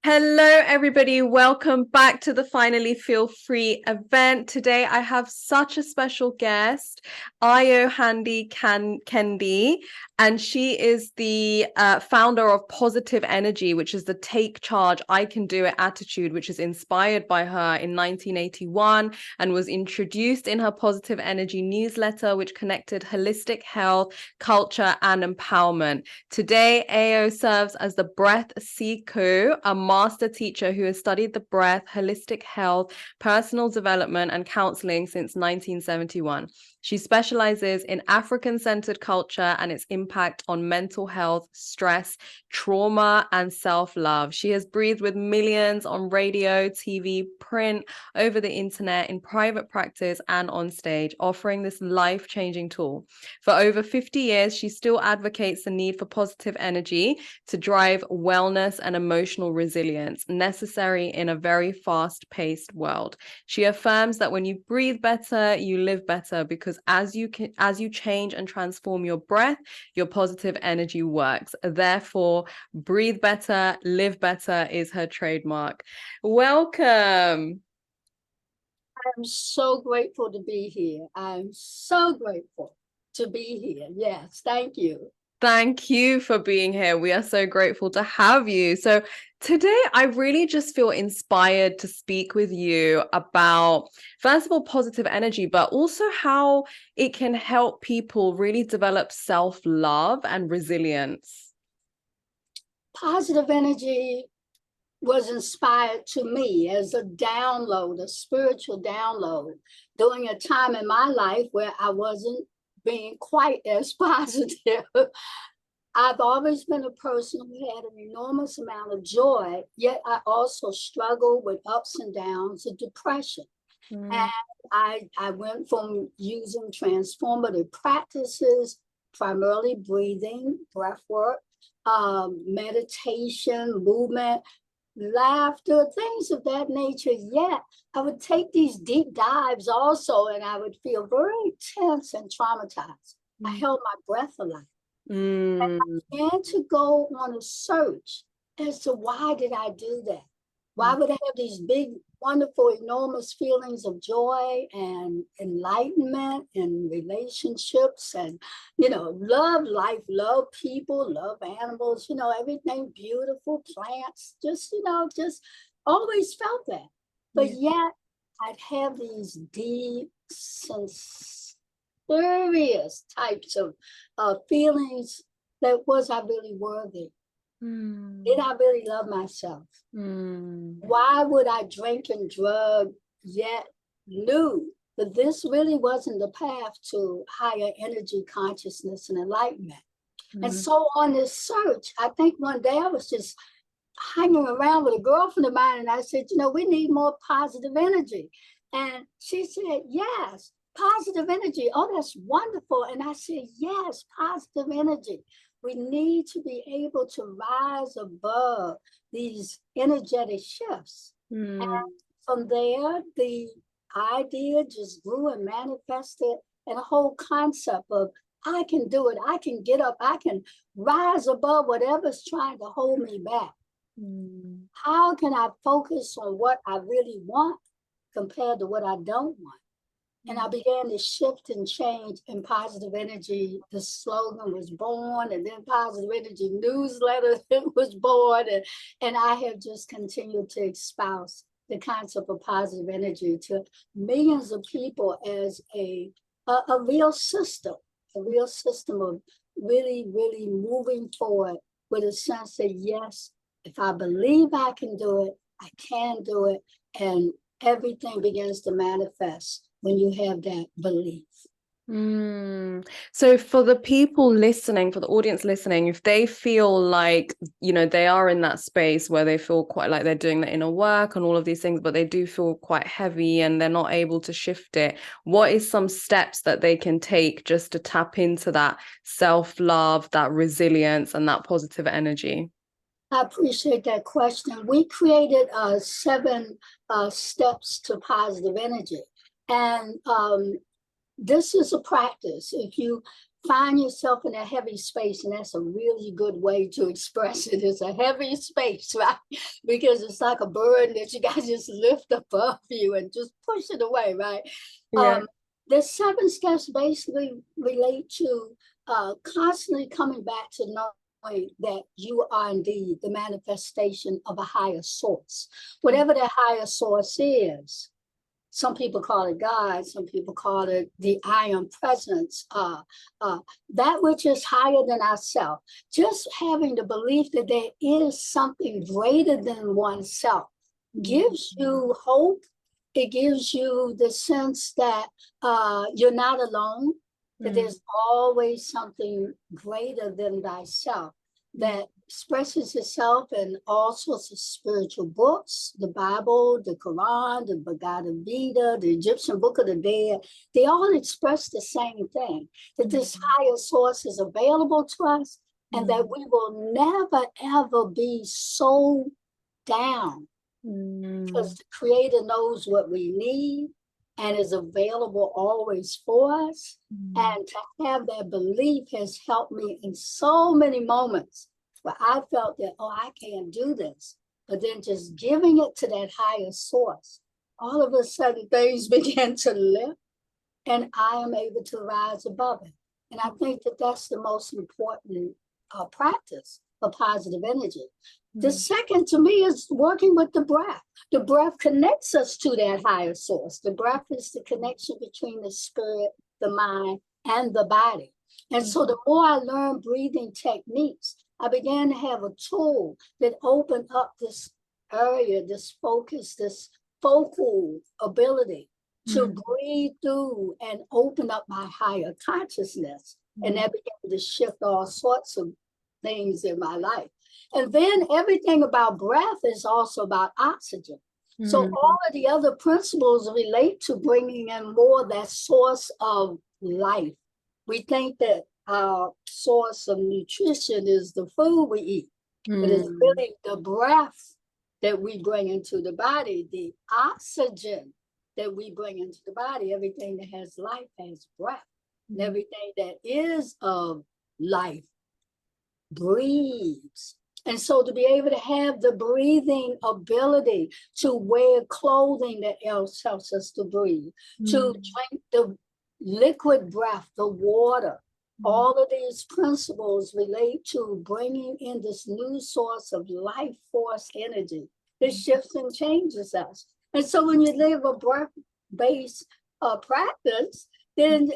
Hello, everybody. Welcome back to the Finally Feel Free event. Today, I have such a special guest, Kendi, and she is the founder of Positive Energy, which is the take charge, I can do it attitude, which is inspired by her in 1981 and was introduced in her Positive Energy newsletter, which connected holistic health, culture, and empowerment. Today, AO serves as the Breath Siku, a master teacher who has studied the breath, holistic health, personal development, and counseling since 1971. She specializes in African-centered culture and its impact on mental health, stress, trauma, and self-love. She has breathed with millions on radio, TV, print, over the internet, in private practice, and on stage, offering this life-changing tool. For over 50 years, she still advocates the need for positive energy to drive wellness and emotional resilience necessary in a very fast-paced world. She affirms that when you breathe better, you live better, because as you change and transform your breath, your positive energy works. Therefore, breathe better, live better is her trademark. Welcome. I'm so grateful to be here. I'm so grateful to be here. Yes, thank you. Thank you for being here. We are so grateful to have you. So today, I really just feel inspired to speak with you about, first of all, positive energy, but also how it can help people really develop self-love and resilience. Positive energy was inspired to me as a download, a spiritual download, during a time in my life where I wasn't being quite as positive. I've always been a person who had an enormous amount of joy, yet I also struggled with ups and downs of depression. And I went from using transformative practices, primarily breathing, breath work, meditation, movement, laughter, things of that nature. Yet I would take these deep dives also, and I would feel very tense and traumatized. I held my breath a lot. And I began to go on a search as to why did I do that? Why would I have these big, wonderful, enormous feelings of joy and enlightenment and relationships and, love life, love people, love animals, everything beautiful, plants, just always felt that. But yet I'd have these deep, serious types of feelings that was I really worthy? Did I really love myself? Why would I drink and drug, yet knew that this really wasn't the path to higher energy consciousness and enlightenment? And so on this search, I think one day I was just hanging around with a girlfriend of mine, and I said, we need more positive energy. And she said, yes, positive energy. Oh, that's wonderful. And I said, yes, positive energy. We need to be able to rise above these energetic shifts. And from there, the idea just grew and manifested, and a whole concept of I can do it. I can get up. I can rise above whatever's trying to hold me back. How can I focus on what I really want compared to what I don't want? And I began to shift and change in positive energy. The slogan was born, and then positive energy newsletter was born. And I have just continued to espouse the concept of positive energy to millions of people as a real system of really, really moving forward with a sense that, yes, if I believe I can do it, I can do it. And everything begins to manifest when you have that belief. So for the people listening, for the audience listening, if they feel like, they are in that space where they feel quite like they're doing the inner work and all of these things, but they do feel quite heavy and they're not able to shift it, what is some steps that they can take just to tap into that self-love, that resilience, and that positive energy? I appreciate that question. We created 7 steps to positive energy. And this is a practice. If you find yourself in a heavy space, and that's a really good way to express it. It's a heavy space, right? Because it's like a burden that you guys just lift above you and just push it away, right? Yeah. The 7 steps basically relate to constantly coming back to knowing that you are indeed the manifestation of a higher source, whatever that higher source is. Some people call it God. Some people call it the I am presence. That which is higher than ourselves. Just having the belief that there is something greater than oneself gives you hope. It gives you the sense that you're not alone, that there's always something greater than thyself that expresses itself in all sorts of spiritual books, the Bible, the Quran, the Bhagavad Gita, the Egyptian Book of the Dead. They all express the same thing, that this higher source is available to us and that we will never, ever be so down because the Creator knows what we need and is available always for us. And to have that belief has helped me in so many moments where I felt that, oh, I can't do this. But then just giving it to that higher source, all of a sudden things begin to lift and I am able to rise above it. And I think that that's the most important practice of positive energy. The second to me is working with the breath. The breath connects us to that higher source. The breath is the connection between the spirit, the mind, and the body. And so the more I learned breathing techniques, I began to have a tool that opened up this area, this focus, this focal ability to breathe through and open up my higher consciousness. And that began to shift all sorts of things in my life. And then everything about breath is also about oxygen. So all of the other principles relate to bringing in more that source of life. We think that our source of nutrition is the food we eat, but it's really the breath that we bring into the body, the oxygen that we bring into the body. Everything that has life has breath, and everything that is of life breathes. And so to be able to have the breathing ability to wear clothing that else helps us to breathe, to drink the liquid breath, the water, all of these principles relate to bringing in this new source of life force energy that shifts and changes us. And so when you live a breath-based practice, then,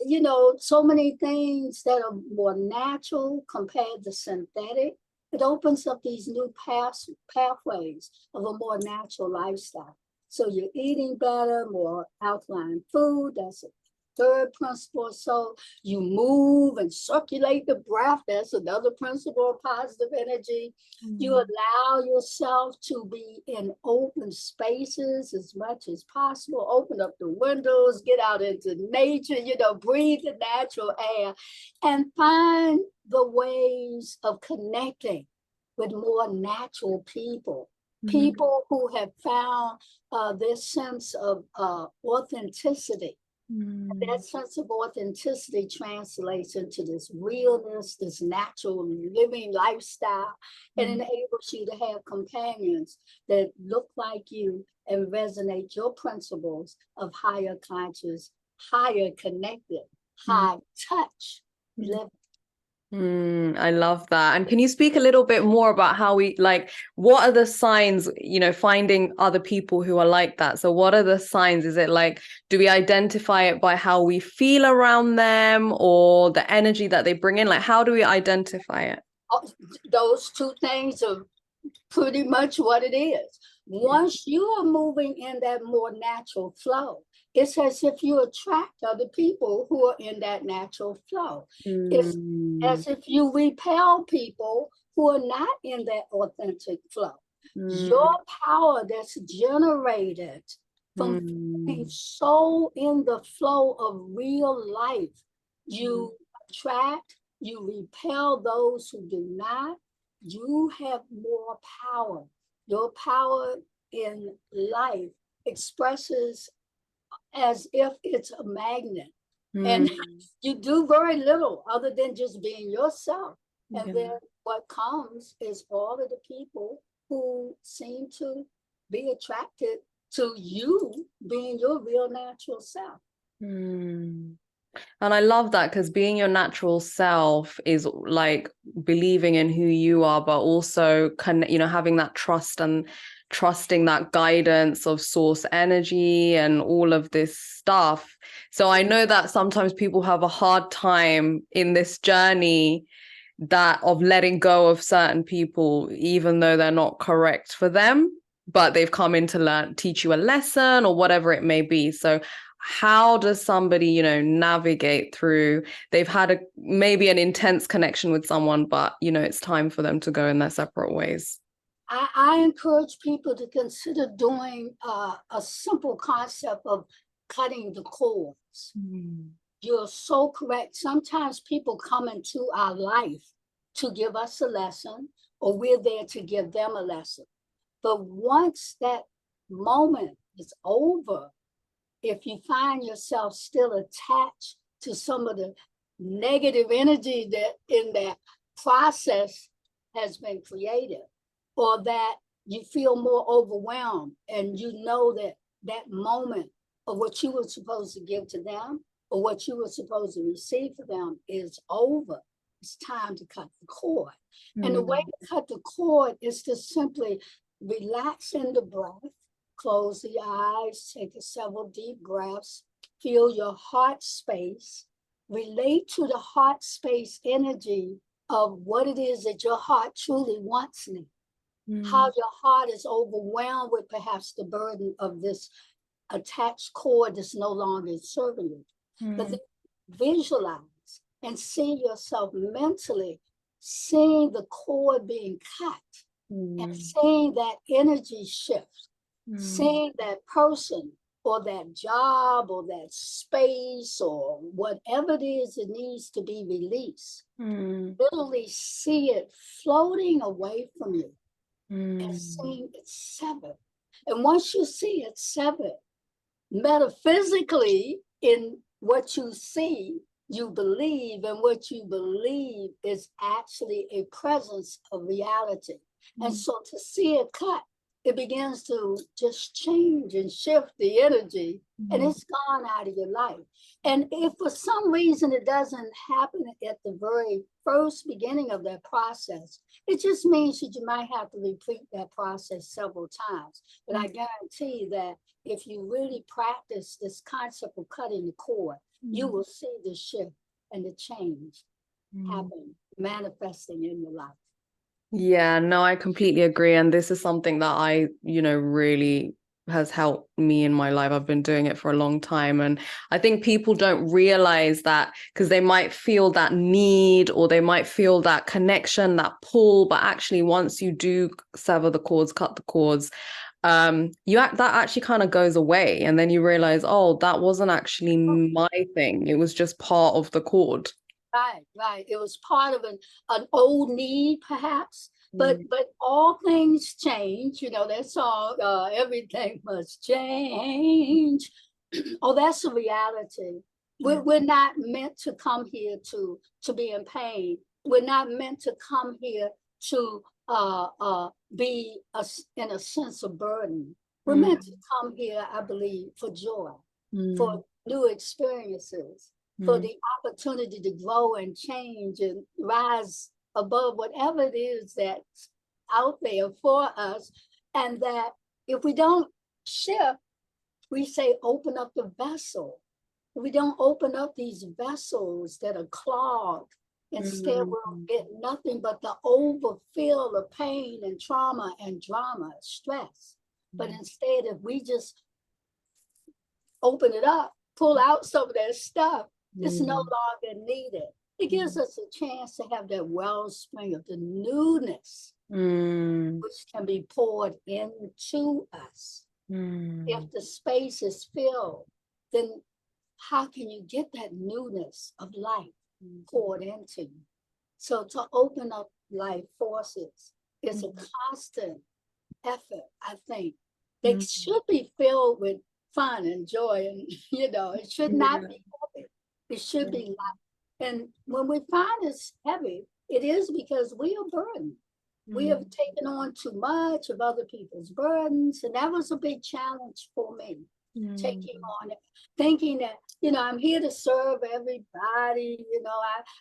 you know, so many things that are more natural compared to synthetic, it opens up these new pathways of a more natural lifestyle. So you're eating better, more alkaline food. That's a third principle. So you move and circulate the breath. That's another principle of positive energy. You allow yourself to be in open spaces as much as possible. Open up the windows, get out into nature, you know, breathe the natural air and find the ways of connecting with more natural people. People who have found this sense of authenticity. That sense of authenticity translates into this realness, this natural living lifestyle, and enables you to have companions that look like you and resonate your principles of higher conscious, higher connected, high touch living. I love that. And can you speak a little bit more about how we, like, what are the signs, you know, finding other people who are like that? So what are the signs? Is it like, do we identify it by how we feel around them or the energy that they bring in? Like, how do we identify it? Those two things are pretty much what it is. Once you are moving in that more natural flow, it's as if you attract other people who are in that natural flow. It's as if you repel people who are not in that authentic flow. Your power that's generated from being so in the flow of real life, you attract, you repel those who do not. You have more power. Your power in life expresses as if it's a magnet. And you do very little other than just being yourself. And then what comes is all of the people who seem to be attracted to you being your real natural self. And I love that, because being your natural self is like believing in who you are, but also having that trust and trusting that guidance of source energy and all of this stuff. So I know that sometimes people have a hard time in this journey that of letting go of certain people, even though they're not correct for them, but they've come in to teach you a lesson or whatever it may be. So how does somebody, navigate through, they've had maybe an intense connection with someone, but, it's time for them to go in their separate ways? I encourage people to consider doing a simple concept of cutting the cords. You're so correct. Sometimes people come into our life to give us a lesson, or we're there to give them a lesson. But once that moment is over, if you find yourself still attached to some of the negative energy that in that process has been created, or that you feel more overwhelmed and you know that that moment of what you were supposed to give to them or what you were supposed to receive for them is over, it's time to cut the cord. And the way to cut the cord is to simply relax in the breath. Close the eyes, take several deep breaths, feel your heart space, relate to the heart space energy of what it is that your heart truly wants now. How your heart is overwhelmed with perhaps the burden of this attached cord that's no longer serving you. But then visualize and see yourself mentally seeing the cord being cut and seeing that energy shift. Seeing that person or that job or that space or whatever it is that needs to be released, literally see it floating away from you and seeing it severed. And once you see it severed, metaphysically in what you see, you believe, and what you believe is actually a presence of reality. And so to see it cut, it begins to just change and shift the energy, and it's gone out of your life. And if for some reason it doesn't happen at the very first beginning of that process, it just means that you might have to repeat that process several times. But I guarantee that if you really practice this concept of cutting the cord, you will see the shift and the change happen, manifesting in your life. Yeah, no, I completely agree. And this is something that I, really has helped me in my life. I've been doing it for a long time. And I think people don't realize that, because they might feel that need or they might feel that connection, that pull. But actually, once you do sever the cords, cut the cords, that actually kind of goes away. And then you realize, oh, that wasn't actually my thing. It was just part of the cord. Right. It was part of an old need, perhaps, but all things change. That song, everything must change. Oh, that's a reality. We're not meant to come here to be in pain. We're not meant to come here to be in a sense of burden. We're meant to come here, I believe, for joy, for new experiences, for the opportunity to grow and change and rise above whatever it is that's out there for us. And that if we don't shift, we say open up the vessel. If we don't open up these vessels that are clogged, instead we'll get nothing but the overfill of pain and trauma and drama, stress. But instead, if we just open it up, pull out some of that stuff, it's no longer needed. It gives us a chance to have that wellspring of the newness, which can be poured into us. If the space is filled, then how can you get that newness of life poured into you? So to open up life forces is a constant effort, I think. They should be filled with fun and joy, and it should not be heavy. It should be light. And when we find it's heavy, it is because we are burdened. We have taken on too much of other people's burdens. And that was a big challenge for me, taking on it, thinking that, I'm here to serve everybody.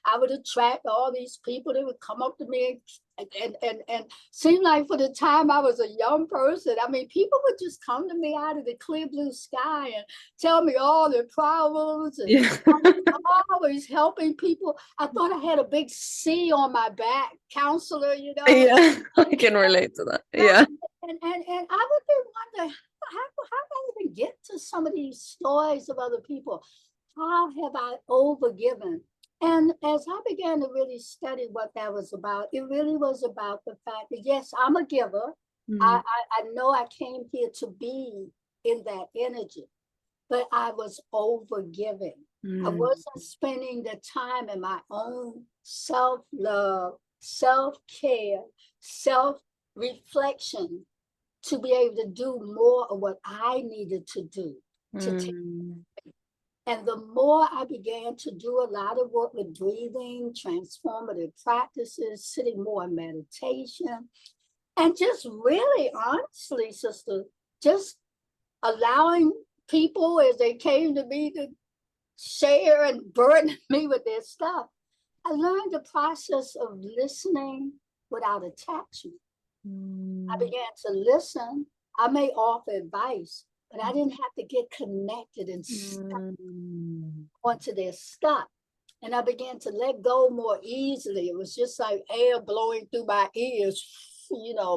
I would attract all these people that would come up to me and seemed like for the time I was a young person, I mean, people would just come to me out of the clear blue sky and tell me all their problems. And Yeah. always helping people. I thought I had a big C on my back, counselor, Yeah, I can relate to that. Yeah. And I would be wondering, how did I even get to some of these stories of other people? How have I overgiven? And as I began to really study what that was about, it really was about the fact that, yes, I'm a giver. I know I came here to be in that energy, but I was overgiving. I wasn't spending the time in my own self-love, self-care, self-reflection to be able to do more of what I needed to do to take. And the more I began to do a lot of work with breathing, transformative practices, sitting more in meditation, and just really honestly, sister, just allowing people as they came to me to share and burden me with their stuff, I learned the process of listening without attachment. I began to listen. I may offer advice, but I didn't have to get connected and stuck onto their stuff. And I began to let go more easily. It was just like air blowing through my ears.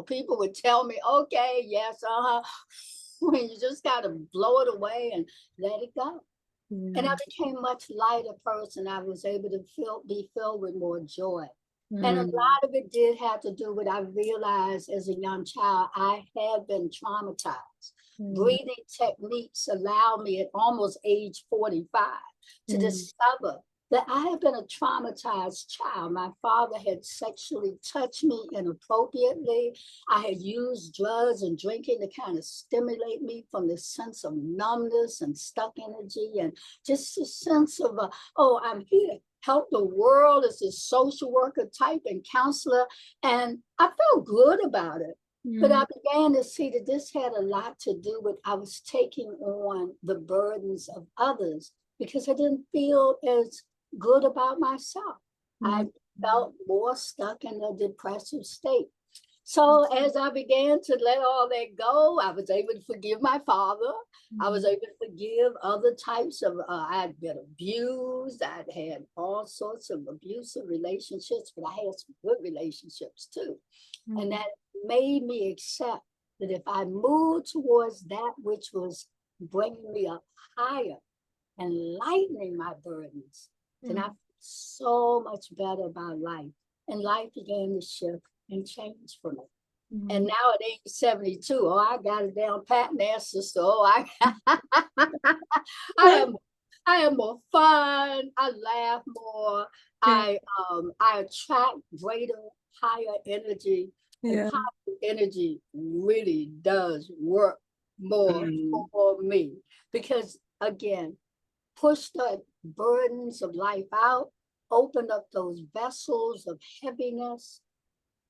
People would tell me, okay, yes, when you just got to blow it away and let it go. And I became a much lighter person. I was able to be filled with more joy. And a lot of it did have to do with, I realized as a young child, I had been traumatized. Breathing techniques allowed me at almost age 45 to discover that I had been a traumatized child. My father had sexually touched me inappropriately. I had used drugs and drinking to kind of stimulate me from the sense of numbness and stuck energy and just a sense of, I'm here to help the world as a social worker type and counselor. And I felt good about it. But I began to see that this had a lot to do with I was taking on the burdens of others because I didn't feel as good about myself. I felt more stuck in a depressive state. So as I began to let all that go, I was able to forgive my father. I was able to forgive other types of, I'd been abused. I'd had all sorts of abusive relationships, but I had some good relationships too. And that made me accept that if I moved towards that which was bringing me up higher and lightening my burdens, then I felt so much better about life. And life began to shift and change for me. And now at age 72, I got it down pat now, sister. I am more fun. I laugh more. I attract greater, higher energy. And positive energy really does work more for me. Because again, push the burdens of life out, open up those vessels of heaviness,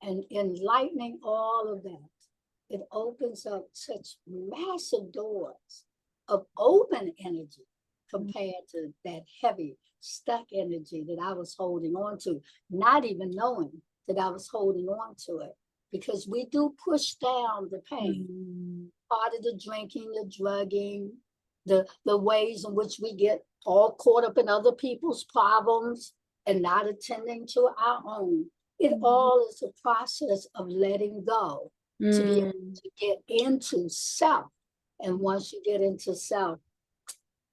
and enlightening all of that. It opens up such massive doors of open energy compared to that heavy, stuck energy that I was holding on to, not even knowing that I was holding on to it. Because we do push down the pain. Part of the drinking, the drugging, the ways in which we get all caught up in other people's problems and not attending to our own. It all is a process of letting go to be able to get into self. And once you get into self,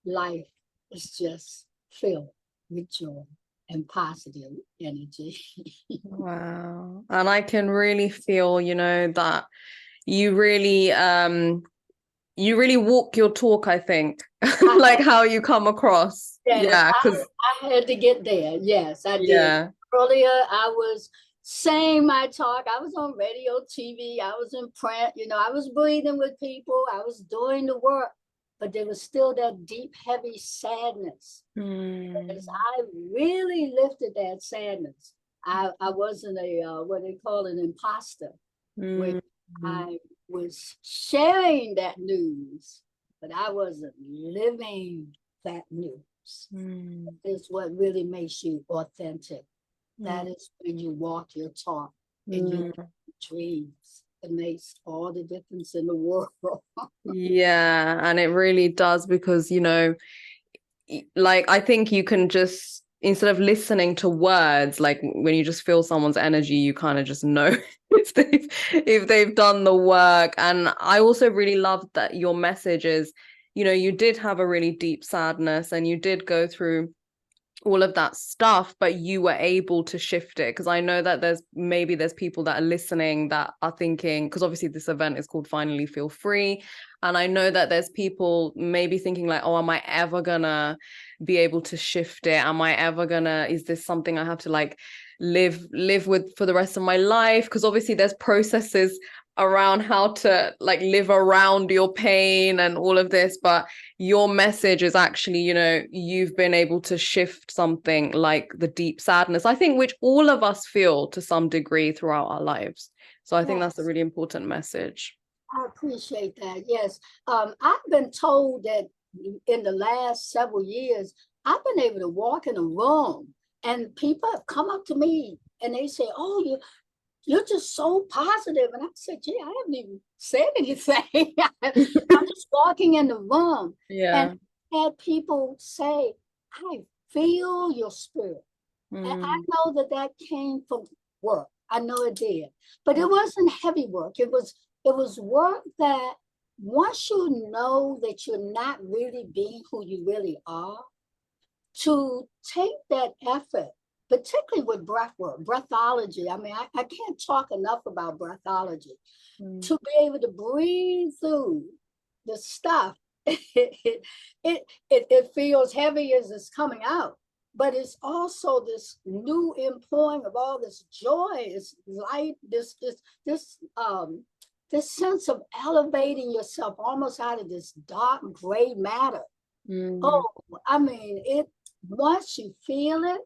life is just filled with joy and positive energy. Wow. And I can really feel, that you really walk your talk, I think. Like how you come across. Yes, Yeah, because I had to get there. Yes, I did. Yeah. Earlier, I was saying my talk. I was on radio, TV. I was in print. I was breathing with people. I was doing the work. but there was still that deep, heavy sadness. As I really lifted that sadness, I wasn't what they call an imposter, where I was sharing that news, but I wasn't living that news. Is what really makes you authentic. That is when you walk your talk and your dreams. It makes all the difference in the world. Yeah, and it really does, because, you know, like, I think you can just, instead of listening to words, like when you just feel someone's energy, you kind of just know if they've done the work. And I also really loved that your message is, you know, you did have a really deep sadness and you did go through all of that stuff, but you were able to shift it. Because I know that there's people that are listening that are thinking, because obviously this event is called Finally Feel Free, and I know that there's people maybe thinking like, oh, am I ever gonna be able to shift it? Is this something I have to like live with for the rest of my life? Because obviously there's processes around how to like live around your pain and all of this, but your message is actually, you know, you've been able to shift something like the deep sadness, I think, which all of us feel to some degree throughout our lives. So I think that's a really important message. I appreciate that. Yes. I've been told that in the last several years, I've been able to walk in a room and people have come up to me and they say, oh, you're just so positive. And I said, gee, I haven't even said anything. I'm just walking in the room. Yeah. And had people say, I feel your spirit. And I know that came from work. I know it did. But it wasn't heavy work. It was work that once you know that you're not really being who you really are, to take that effort, particularly with breath work, breathology. I mean, I can't talk enough about breathology. To be able to breathe through the stuff, it feels heavy as it's coming out, but it's also this new impouring of all this joy, this light, this sense of elevating yourself almost out of this dark gray matter. Oh, I mean, once you feel it,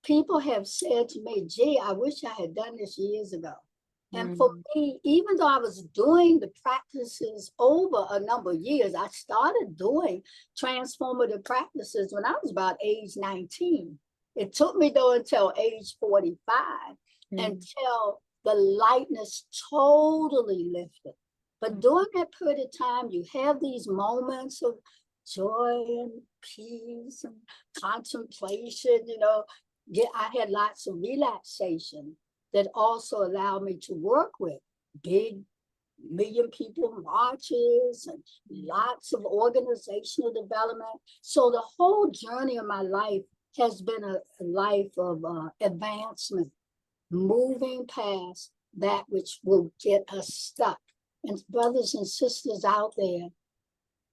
people have said to me, gee, I wish I had done this years ago. And for me, even though I was doing the practices over a number of years, I started doing transformative practices when I was about age 19. It took me though until age 45 until the lightness totally lifted. But during that period of time, you have these moments of joy and peace and contemplation, you know. I had lots of relaxation that also allowed me to work with big million people marches and lots of organizational development. So the whole journey of my life has been a life of advancement, moving past that which will get us stuck. And brothers and sisters out there,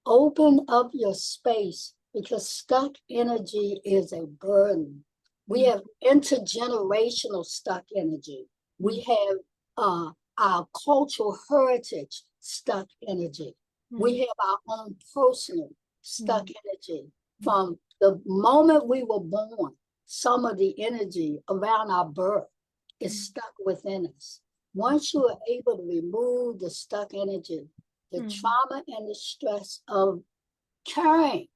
open up your space, because stuck energy is a burden. We have intergenerational stuck energy. We have our cultural heritage stuck energy. We have our own personal stuck energy. From the moment we were born, some of the energy around our birth is stuck within us. Once you are able to remove the stuck energy, the trauma and the stress of carrying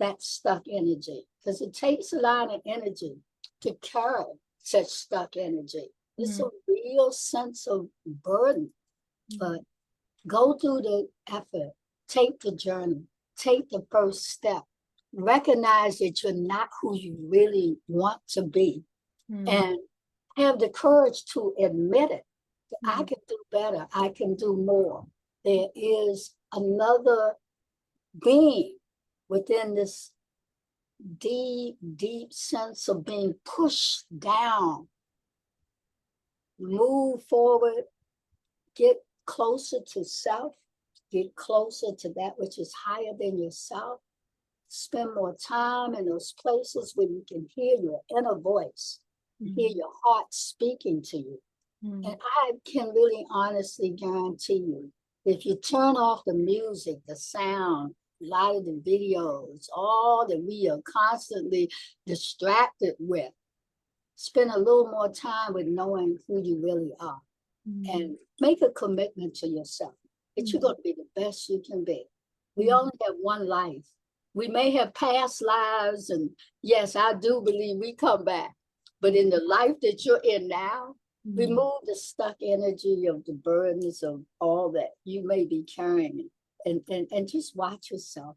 that stuck energy, because it takes a lot of energy to carry such stuck energy. It's a real sense of burden, but go through the effort, take the journey, take the first step, recognize that you're not who you really want to be, and have the courage to admit it. I can do better, I can do more. There is another being within this deep, deep sense of being pushed down. Move forward, get closer to self, get closer to that which is higher than yourself. Spend more time in those places where you can hear your inner voice, hear your heart speaking to you. And I can really honestly guarantee you, if you turn off the music, the sound, lot of the videos, all that we are constantly distracted with. Spend a little more time with knowing who you really are, and make a commitment to yourself that you're going to be the best you can be. We only have one life. We may have past lives, and yes, I do believe we come back. But in the life that you're in now, remove the stuck energy of the burdens of all that you may be carrying, and just watch yourself.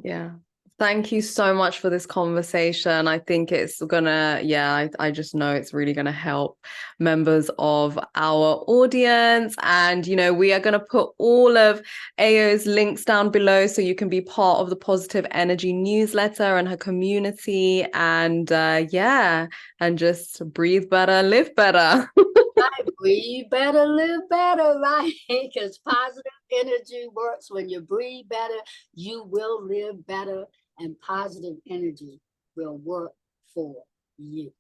Yeah. Thank you so much for this conversation. I think it's gonna, I just know it's really gonna help members of our audience. And, you know, we are gonna put all of Ayo's links down below so you can be part of the Positive Energy newsletter and her community. And and just breathe better, live better. Right, breathe better, live better, right? Because positive energy works. When you breathe better, you will live better, and positive energy will work for you.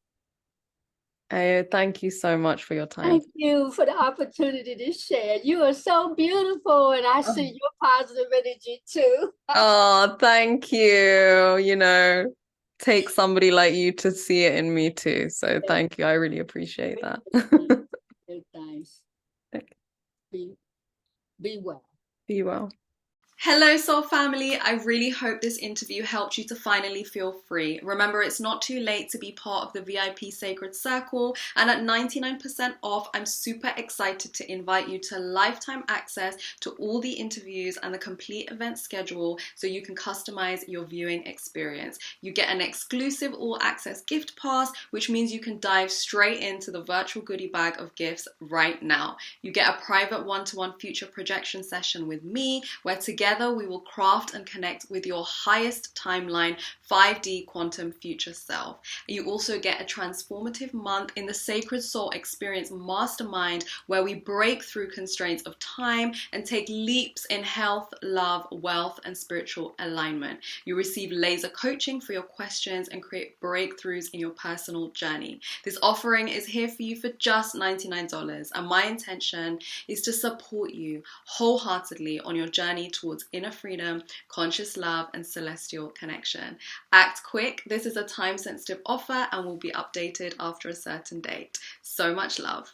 Ayo, thank you so much for your time. Thank you for the opportunity to share. You are so beautiful, and I see your positive energy too. Oh, thank you. You know, take somebody like you to see it in me too. So thank you. I really appreciate that. Thanks. Be well. Be well. Hello, Soul Family. I really hope this interview helped you to finally feel free. Remember, it's not too late to be part of the VIP Sacred Circle, and at 99% off, I'm super excited to invite you to lifetime access to all the interviews and the complete event schedule so you can customize your viewing experience. You get an exclusive all-access gift pass, which means you can dive straight into the virtual goodie bag of gifts right now. You get a private one-to-one future projection session with me, where together we will craft and connect with your highest timeline 5D quantum future self. You also get a transformative month in the Sacred Soul Experience Mastermind, where we break through constraints of time and take leaps in health, love, wealth, and spiritual alignment. You receive laser coaching for your questions and create breakthroughs in your personal journey. This offering is here for you for just $99, and my intention is to support you wholeheartedly on your journey towards inner freedom, conscious love, and celestial connection. Act quick. This is a time-sensitive offer and will be updated after a certain date. So much love.